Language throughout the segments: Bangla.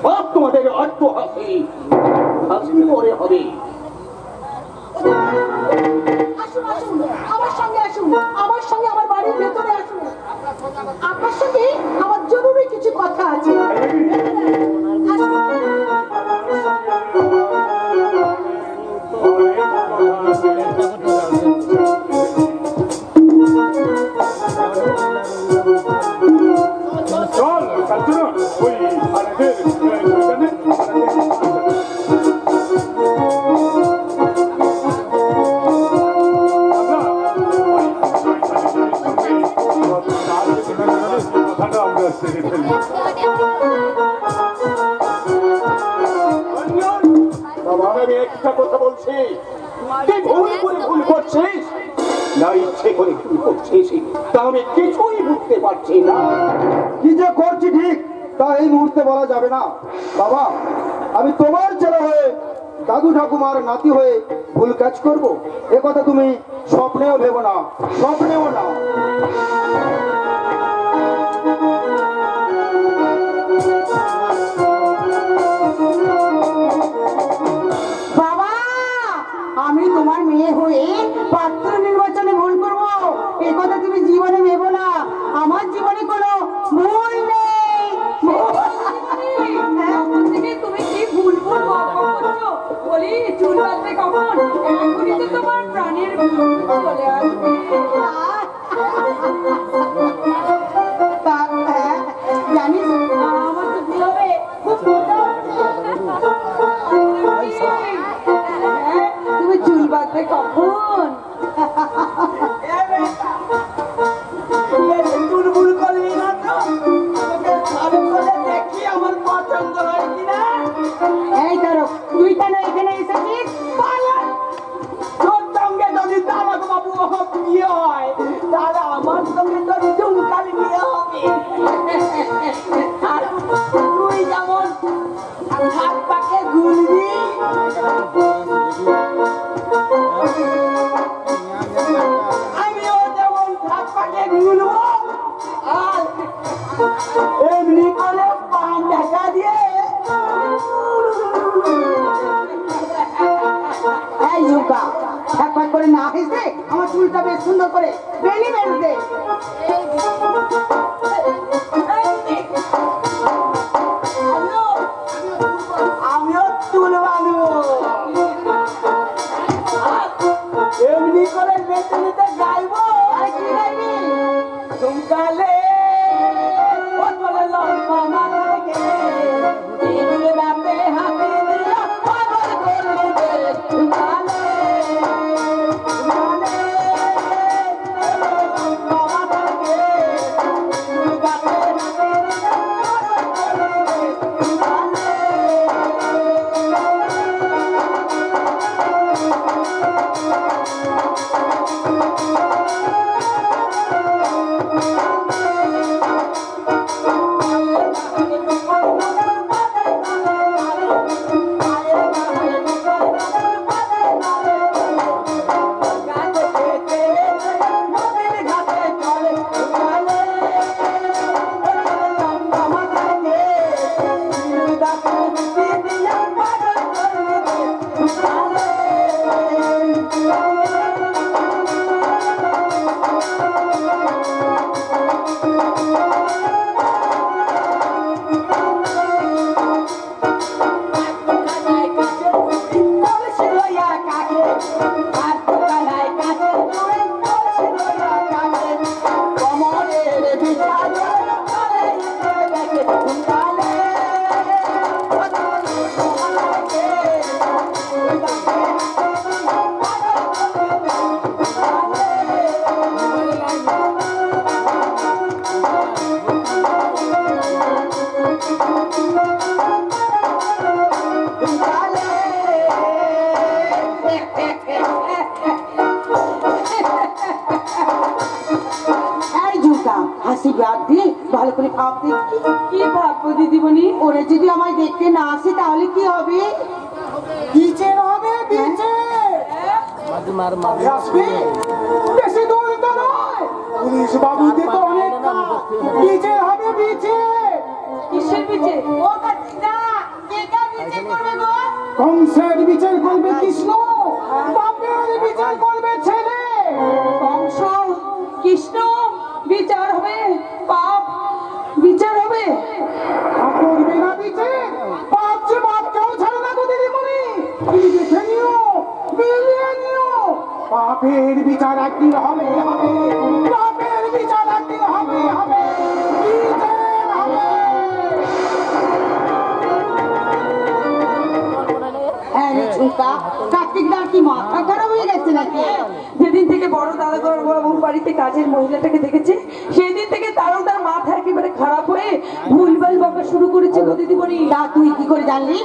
সব তোমাদের অর্থ হবে, পরে হবে। আসুন আসুন, আমার সঙ্গে আসুন, আমার সঙ্গে আমার বাড়ির ভেতরে আসুন। আপনার সঙ্গে আমার জরুরি কিছু কথা আছে। আমি একটা কথা বলছি, তুই ভুল করে ভুল করছিস না ইচ্ছে করে ভুল করছিস, তা আমি কিছুই বুঝতে পারছি না। কি যে করছি ঠিক তা এই মুহূর্তে বলা যাবে না বাবা। আমি তোমার ছেলে হয়ে, দাদু ঠাকুমার নাতি হয়ে ভুল কাজ করব, এ কথা তুমি স্বপ্নেও ভেবো না, স্বপ্নেও না। বাবা, আমি তোমার মেয়ে হয়ে পাত্র নির্বাচনে ভুল করবো, এ কথা তুমি জীবনে ভেবো না। আমার জীবনে কোনো ভুল নেই। তুমি কি ভুল ভুল করছো? বলি চুল বাঁধবে কখন? এখনই তো তোমার প্রাণের চলে আসবে। জানিস আমার তো ভুল হবে, খুব মজা হচ্ছে। তুমি চুল বাঁধবে কখন? ভুল ভুল করবি না তো? তোকে ভালো করে দেখি আমার পছন্দ হয় কিনা। এই ধরো, তুই কেন এখানে এসেছিস? তোর সঙ্গে যদি দামাক বাবু বিয়ে হয়, তাহলে আমার সঙ্গে তোর ঝুমকার বিয়ে হবে। আর তুই যেমন হাত পাকে ঘুরবি, আমিও যেমন হাত পাকে ঘুরবো। আর এমনি করে পান ঢাকা দিয়ে এই ঝুঁকা একবার করে না হেসে আমার চুলটা বেশ সুন্দর করে বেলি বেরোতে। আমিও চুল বাঁধবো, এমনি করে বেঁচে নিতে গাইবো। আর কি গাইবি? ঝুমকালে বলে লম্বা মাথাকে দিলে বাপে হাতে দিল পাগল করলে দে। ঝুমকালে ঝুমকালে লম্বা মাথাকে দিলে বাপে হাতে দিল পাগল করলে দে। ঝুমকালে ভালো করে ভাবতে। কি ভাববো দিদিমণি? ওরা যদি আমায় দেখতে না আসে তাহলে কি হবে? বিচার হবে, বিচার আসবে। বেশি দূর তো নয়, পুলিশ বাবুদের তো অনেক কাজ। বিচার হবে, বিচার। কিসের পিছে? ও কাছে না কংসের বিচার করবে কৃষ্ণ, বাপের বিচার করবে ছেলে। কংস কৃষ্ণ বিচার হবে, পাপ বিচার হবে। করবে না বিচার, পাপ যে বাপ কেউ ছাড়ে না গো দিদিমণি। তুমি দেখে নিও, মিলিয়ে নিও, পাপের বিচার একদিন হবে হবে, পাপের বিচার একদিন হবে হবে, বিচার হবে। হ্যাঁ রে ঝুঁকা, কার্তিক দা কি মাথা খারাপ হয়ে গেছে নাকি? যেদিন থেকে বড় দাদা বাবুর বাড়িতে কাজের মহিলাটাকে দেখেছে, সেদিন থেকে তারও তার মাথা একেবারে খারাপ হয়ে ভুলভাল বকা শুরু করেছে গো দিদিমণি। তা তুই কি করে জানলি?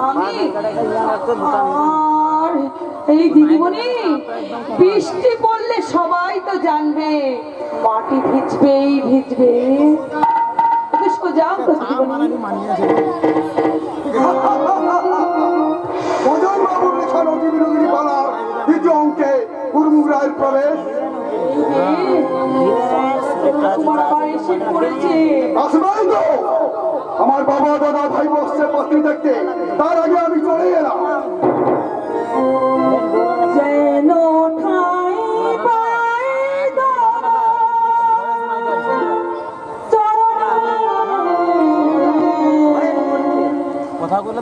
আমি আর এই দিদিমণি, বৃষ্টি পড়লে সবাই তো জানবে, মাটি ভিজবেই ভিজবে। যাও তো দিদিমণি। মদন বাবুর লেখা নদী বিনোদিনী পালার দ্বিতীয় অঙ্কে কুরমুগ রায়ের প্রবেশ। তোমার আবার এসে পড়েছে। আসবেন তো, আমার বাবা দাদা ভাই বসছে পাত্রী দেখতে, তার আগে আমি চলে এলাম। যেন ঠাই পাই দাদা কথা বলে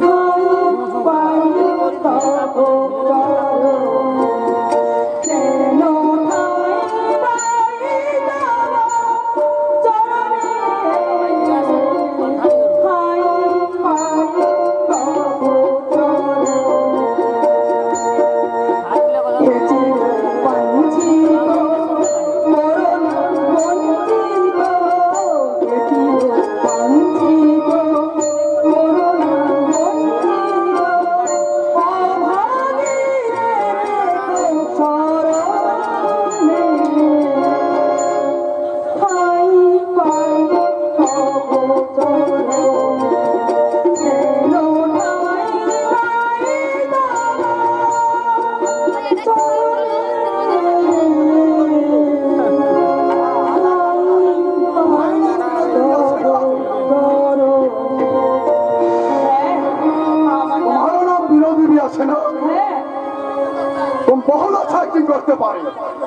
করতে পারে,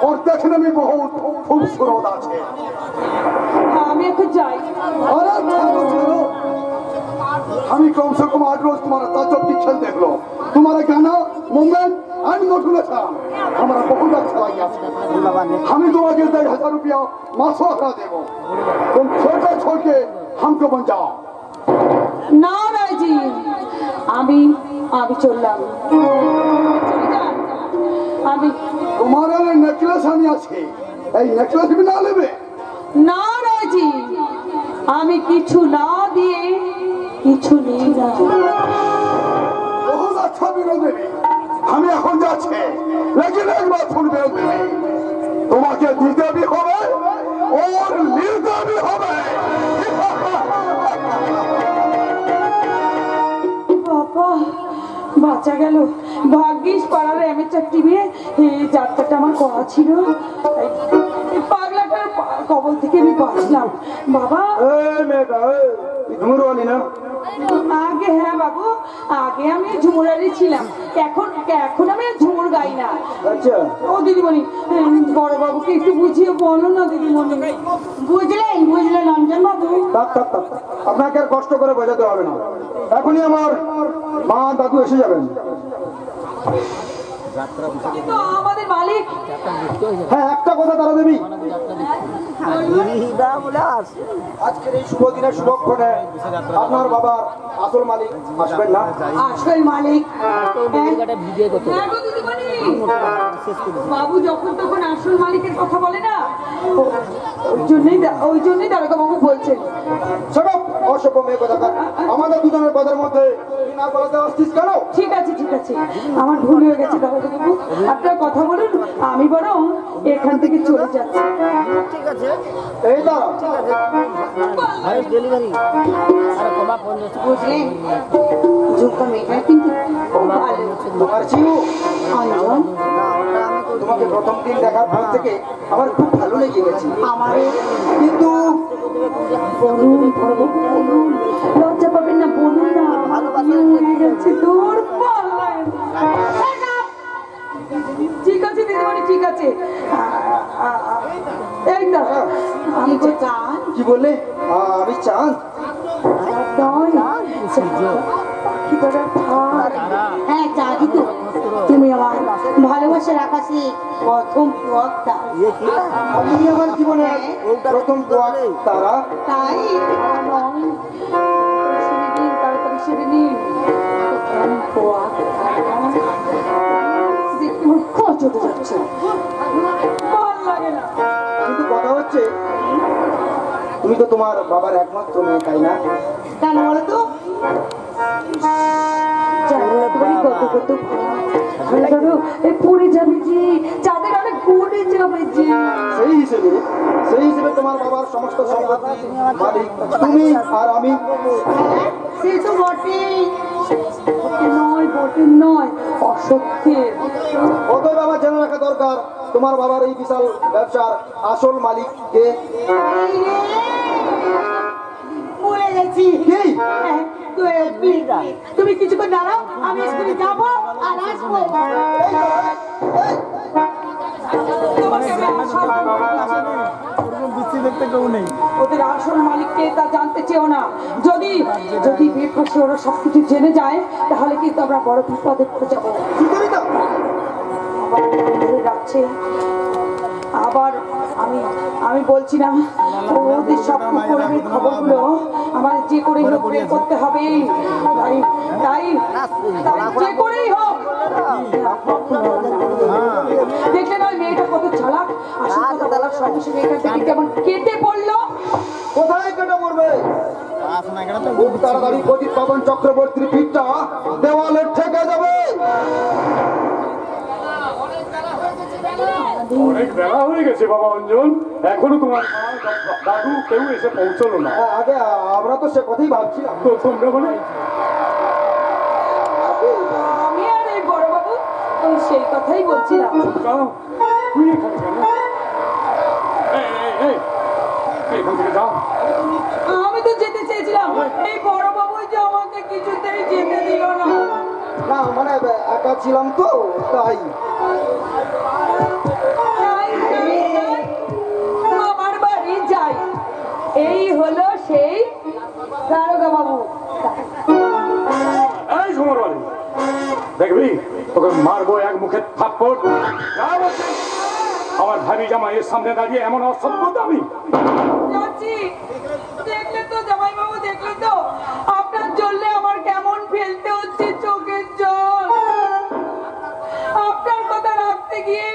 ওর দেখেন আমি বহুত খুবসুরত আছে। আমি একটু যাই। अरे ছাড়ো ছাড়ো, আমি कम से कम 8 रोज तुम्हारा ताज्जुब की खेल देख लो, तुम्हारा गाना मूवमेंट एंड मोटिवेशन हमारा बहुत अच्छा लगा। हमें तुम्हारे 10,000 रुपया मासोहरा देवो, तुम छोटा छोड़ के हमको बन जाओ। না রাজি, আমি চললাম। আমি तुम्हारा नेकलेस আমি আছে, এই নেকলেস भी না लेबे? না রাজি, আমি কিছু না দিয়ে কিছু নেই না। बहुत अच्छा বিরোধ দেবে, আমি এখন যাচ্ছি, लेकिन एक बात सुन বিরোধ দেবে, তোমাকে দিতে भी হবে और নিতে भी হবে। বাবা বাঁচা গেল, ভাগ্যিস পাড়ার এমএচআর টিভি এই যাত্রাটা আমার করা ছিল, এই পাগলাটার কবল থেকে আমি বাঁচলাম। বাবা এই মেয়েটা ঝুমুর वाली না? আগে হ্যাঁ বাবু, আগে আমি ঝুমুরারি ছিলাম, এখন আমি আর ঝুমুর গাই না। আচ্ছা ও দিদিমণি, বড় বাবুকে একটু বুঝিয়ে বলো না দিদিমণি। বুঝলেন অঞ্জন বাবু? থাক থাক থাক, আপনাকে আর কষ্ট করে বোঝাতে হবে না, এখনই আমার মা দাদু এসে যাবেন। কিন্তু আমাদের মালিক। হ্যাঁ একটা কথা তারা দেবী, আজকের এই শুভ দিনে শুভক্ষণে আপনার বাবার আসল মালিক আসবেন না? আসল মালিক হ্যাঁ গো দিদিমণি, বাবু যখন তখন আসল মালিকের কথা বলে না, ওই জন্যই দারোগা বাবু বলছেন। সব অসভ্য মেয়ে কথা, আমাদের দুজনের কথার মধ্যে না বলাতে আসছিস কেন? ঠিক আছে ঠিক আছে, আমার ভুল হয়ে গেছে দারোগা বাবু, আপনার কথা বলুন, আমি বরং এখান থেকে চলে যাচ্ছি। ঠিক আছে, এই দাঁড়া, ডেলিভারি বুঝলেন ঝুঁকা মেয়েটা কিন্তু খুব ভালো। তোমার জিউ অঞ্জন তোমাকে প্রথম দিন দেখার পর থেকে আমার খুব ভালো লেগে গেছে। আমারও। কিন্তু বলুন বলুন, লজ্জা পাবেন না, বলুন না, ভালোবাসা গেছে তোর পাল্লায় এই তো আমি তো চান কি বললে? আমি চাঁদ। হ্যাঁ জানি তো, তুমি আমার ভালোবাসার আকাশে প্রথম পথটা। আমি আমার জীবনে প্রথম তারা। তাই তাড়াতাড়ি সেরে নিন। দেখতে আমার চটে যাচ্ছে, ভালো লাগে না। কিন্তু কথা হচ্ছে, তুমি তো তোমার বাবার একমাত্র মেয়ে, তাই না? কেন বলো তো? পড়ে যাবে জি, চাঁদের অনেক পড়ে যাবে জি। সেই হিসেবে তোমার বাবার সমস্ত সম্পত্তি মালিক তুমি আর আমি। সে তো বটেই। বটে নয়, অসত্যের। অতএব বাবা জেনে রাখা দরকার, তোমার বাবার এই বিশাল ব্যবসার আসল মালিক কে? ভুলে গেছি। কে? তুমি কিছুক্ষণ দাঁড়াও, আমি স্কুলে যাবো আর আসবো। ওদের আসল মালিককে তা জানতে চেও না। যদি বেফাঁসে ওরা সবকিছু জেনে যায়, তাহলে কিন্তু আমরা বড় বিপদে পড়ে যাবো। কি করি তো? রাখছে আবার আমি বলছি না, ওদের সব কুকুরের খবরগুলো আমার যে করেই হোক বের করতে হবে। তাই যে করেই হোক। দেখলে নয় মেয়েটা কত চালাক, আসল কথা বলার সঙ্গে সঙ্গে এখান থেকে কেমন কেটে পড়লো। কোথায় কেটে পড়বে? খুব তাড়াতাড়ি প্রদীপ পাবন চক্রবর্তীর পিঠটা দেওয়ালে ঠেকে যাবে। অনেক বেলা হয়ে গেছে বাবা অঞ্জন, এখনো তোমার দাদু কেউ এসে পৌঁছলো না। আগে আমরা তো সে কথাই ভাবছিলাম। তো তোমরা বলে আমি আর এই বড় বাবু ওই সেই কথাই বলছিলাম। তুই এখানে কেন? এখান থেকে যাও। আমি তো যেতে চেয়েছিলাম, এই বড় বাবু যে আমাকে কিছুতেই যেতে দিল না। না মানে একা ছিলাম তো তাই। আমার বাড়ি যাই, এই হলো সেই দারোগা বাবু। এই সমর বাড়ি দেখবি, তোকে মারবো এক মুখে থাপ্পড়। আমার ভাবি জামাইয়ের সামনে দাঁড়িয়ে এমন অসভ্য দাবি। যাচ্ছি, দেখলে তো জামাই বাবু, দেখলে তো আপনার জন্য আমার কেমন ফেলতে হচ্ছে চোখের জল। আপনার কথা রাখতে গিয়ে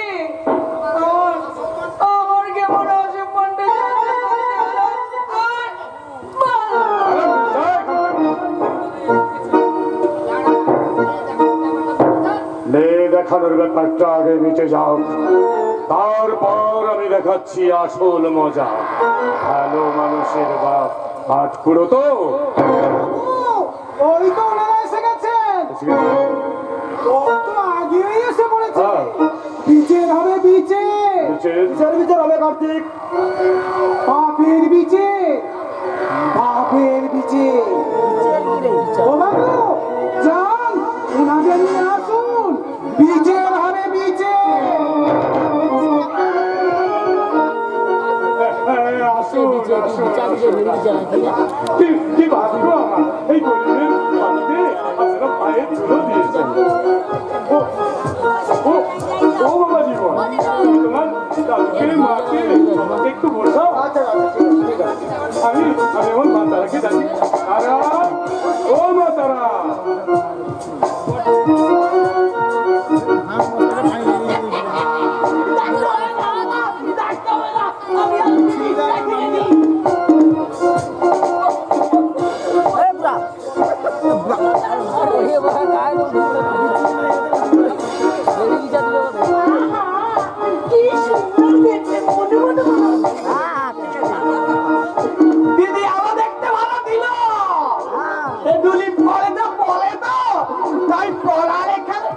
আমার কেমন অসম্মানটা দেখানোর ব্যাপারটা আগে মিটে যাও, তারপর আমি দেখাচ্ছি আসল মজা। ভালো মানুষের বাপ হাত খুঁড়ো তো। ওই তো ওনারা এসে গেছেন। তো আগেই এসে পড়েছে। বিচার হবে বিচার। বিচার হবে কার্তিক। বাপের বিচার, বাপের বিচার। ও বাবু যান, ওনাদের নিয়ে আসুন, বিচার হবে বিচার। কি ভাগ্য আমার, এই গরিবের বাড়িতে আপনারা পায়ের ধুলো দিয়েছেন। ও বাবা জীবন, তোমার দাদুকে মাকে সবাইকে একটু বসাও। আমি আমার মাতারাকে জানি। তারা, ও মাতারা, দিদি আলো দেখতে ভালো দিল। দুলি পরে তো বলে তো, তাই পড়ার এখানে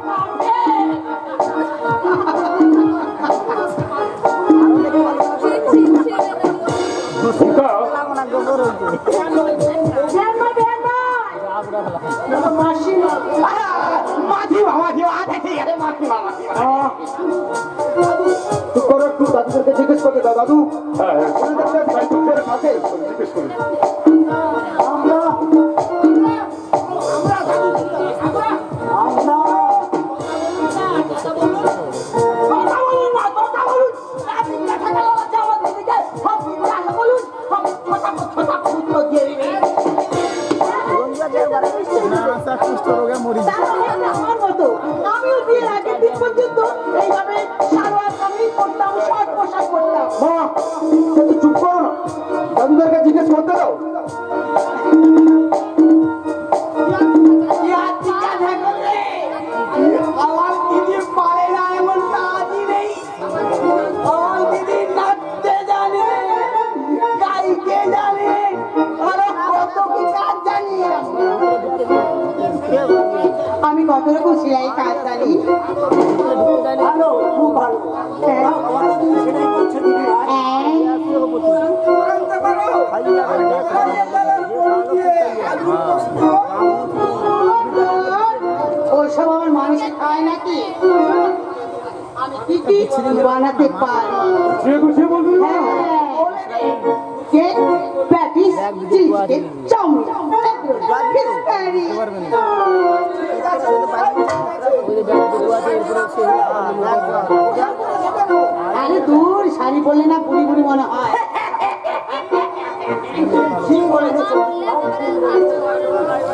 মাঝি মাঝি ঠিক আছে, মাঝি মাঝি তুই করো একটু দাদুদেরকে জিজ্ঞেস করতে দাও দাদু হ্যাঁ হ্যাঁ ওনাদেরকে দায়িত্বের থাকে জিজ্ঞেস করি আমরা কথা বলুন না, কথা বলুন। আপনি দেখা গেল যে আমার দিদিকে সব দিদি আগে বলুন, সব ছোটা উত্তর দিয়ে দিবেন। তাহলে আমার মতো আমিও বিয়ের আগের দিন পর্যন্ত এইভাবে সালোয়ার কামিজ পরতাম, শর্ট পোশাক পরতাম। মা তুই চুপ করো না দাদুদেরকে জিজ্ঞেস করতে দাও আমার দিদি পারে না এমন কাজই নেই। আমার দিদি নাচতে জানে, গাইতে জানে, আরো কত কি কাজ জানি। আমি কত রকম সেলাই কাজ জানি। ভালো, খুব ভালো। ওসব আমার মানুষ খায় নাকি? আমি কি বানাতে পারি। যে খুশি বলবি cake, patties, cheese cake, chowmein, fish curry. আরে দূর, শাড়ি পরলে না বুড়ি বুড়ি মনে হয়। ঠিক বলেছো।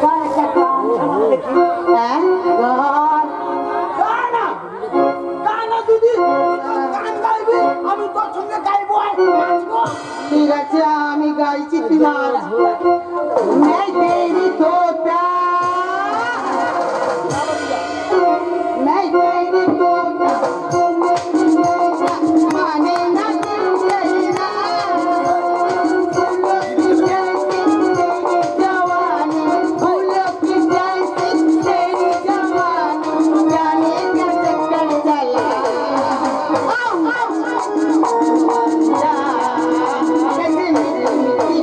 হ্যাঁ, গান। গান দিদি, গান গাইবি, আমি তোর সঙ্গে গাইবো আর নাচবো। ঠিক আছে, আমি গাইছি, তুই নাচ। मैं तेरी तोता, मैं तेरी तोता, तू मेरी मैना, माने ना तू कहना। फूलों की जैसी तेरी जवानी, फूलों की जैसी तेरी जवानी, जाने क्या चक्कर चला। आओ, आओ, जा, कैसे मेरी मिट्टी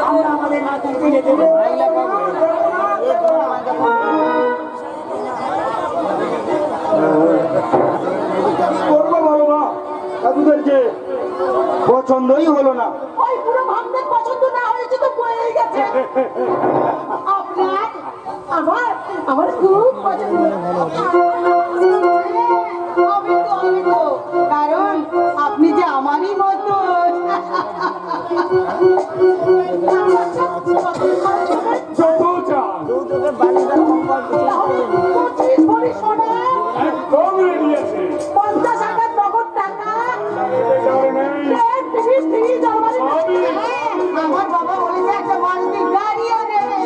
আমরা আমাদের নাতি কিনে দেবো। করবো বলো মা দাদুদের যে পছন্দই হলো না ওই পুরো ভাবতে পছন্দ না হয়েছে তো বলেই গেছে। আপনার আমার খুব পছন্দ। আমি তো কারণ আপনি যে আমারই মতো। যত চান একদম রেডি আছে 50,000 নগদ টাকা। আমার বাবা বলেছে একটা মালতি গাড়িও নেবে।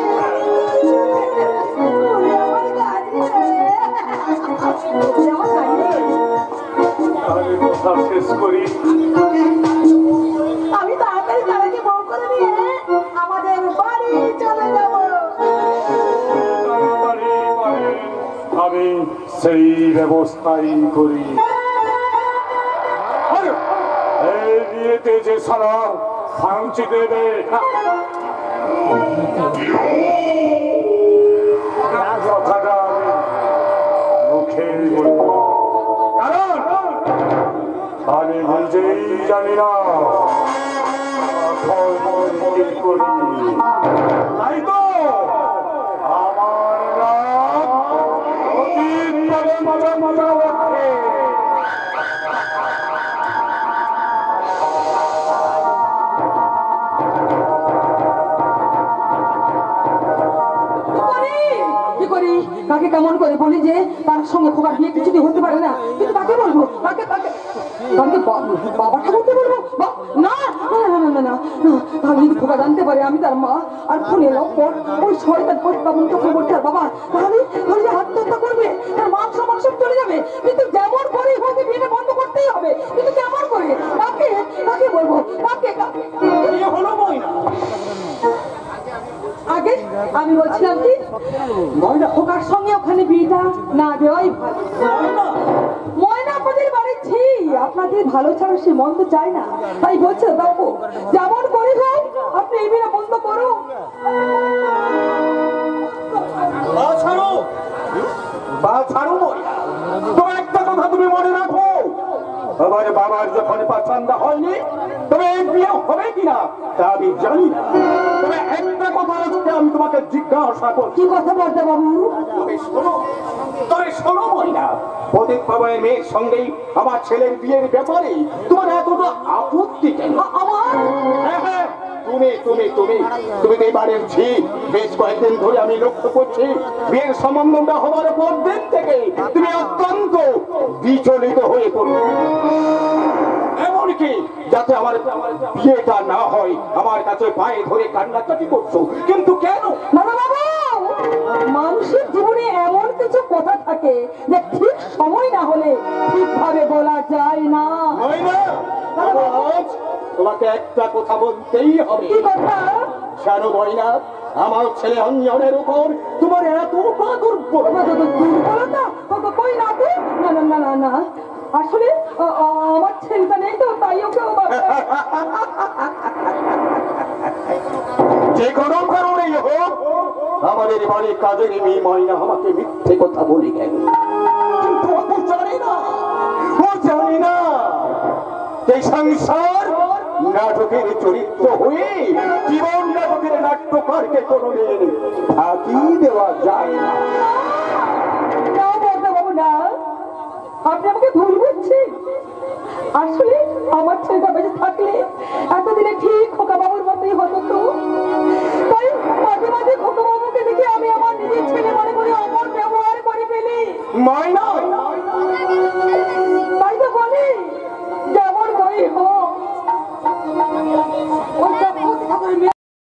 তাহলে কথা শেষ করি আমি তাড়াতাড়ি তাদেরকে বউ করে নিয়ে আমাদের বাড়ি চলে যাব। তাড়াতাড়ি পারে আমি সেই ব্যবস্থাই করি। আর এই বিয়েতে যে সারা ভাঙচি দেবে কথাটা আমি মুখে বলবো, কারণ আমি নিজেই জানি না কখন কি করি। তাই তো আমার রাত অতীত বলে মজা মজা ওঠে। কাকে কেমন করে বলি যে তার সঙ্গে খোকার বিয়ে কিছুতেই হতে পারে না, কিন্তু কাকে বলবো, কাকে কাকে কাকে বাবা ঠাকুরকে বলবো? না না না না না না, তাহলে যদি খোকা জানতে পারে আমি তার মা আর ফোনের পর ওই শয়তান পদ্মাবন চক্রবর্তী আর বাবা, তাহলে তাহলে আত্মহত্যা করবে, তার মান সম্মান সব চলে যাবে। কিন্তু যেমন করে হোক বিয়েটা বন্ধ করতেই হবে, কিন্তু কেমন করে, কাকে কাকে বলবো, কাকে কাকে? হলো ময়না, আগে আমি বলছিলাম কি ময়না খোকার সঙ্গে ওখানে বিয়েটা না দেওয়াই ভালো। ময়না আপনাদের বাড়ি ছি, আপনাদের ভালো ছাড়া সে মন্দ চায় না, তাই বলছে বাবু যেমন করে হোক আপনি এই বিয়েটা বন্ধ করুন। ছাড়ো ময়না, তবে একটা কথা তুমি মনে রাখো, আমার বাবার যখন পছন্দ হয়নি তবে এই বিয়ে হবে কিনা তা আমি জানি না। তবে একটা কথা আজকে আমি তোমাকে জিজ্ঞাসা করছি। কি কথা বলতে বাবু? তবে শোনো ময়না, প্রদীপ বাবার মেয়ের সঙ্গেই আমার ছেলের বিয়ের ব্যাপারে তোমার এতটা আপত্তি কেন? আমার হ্যাঁ, তুমি তুমি তুমি তুমি তো এবারের ছি, বেশ কয়েকদিন ধরে আমি লক্ষ্য করছি বিয়ের সম্বন্ধটা হবার পর দিন থেকে তুমি অত্যন্ত বিচলিত হয়ে পড়ো। এমনকি যাতে আমার বিয়েটা না হয় আমার কাছে পায়ে ধরে কান্নাকাটি করছো, কিন্তু কেন? না না বাবু, মানুষের জীবনে এমন কিছু কথা থাকে যে ঠিক সময় না হলে ঠিকভাবে বলা যায় না। তোমাকে একটা কথা বলতেই হবে। কি কথা? জানো ময়না, আমার ছেলে অঞ্জনের উপর তোমার এতটা দুর্বলতা কই না তো? না না না না না, আসলে আমার ছেলেটা নেই তো, তাই ওকে যে কোনো কারণেই হোক আমাদের বাড়ির কাজের মেয়ে ময়না আমাকে মিথ্যে কথা বলে গেল, কিন্তু ও জানে না, ও জানে না এই সংসার নাটকের চরিত্র হয়ে জীবন নাটকের নাট্যকারকে কোনোদিন ফাঁকি দেওয়া যায় না। বাবু না, আপনি আমাকে ভুল বুঝছেন। আসলে আমার ছেলেটা বেঁচে থাকলে এতদিনে ঠিক খোকা বাবুর মতোই হতো তো।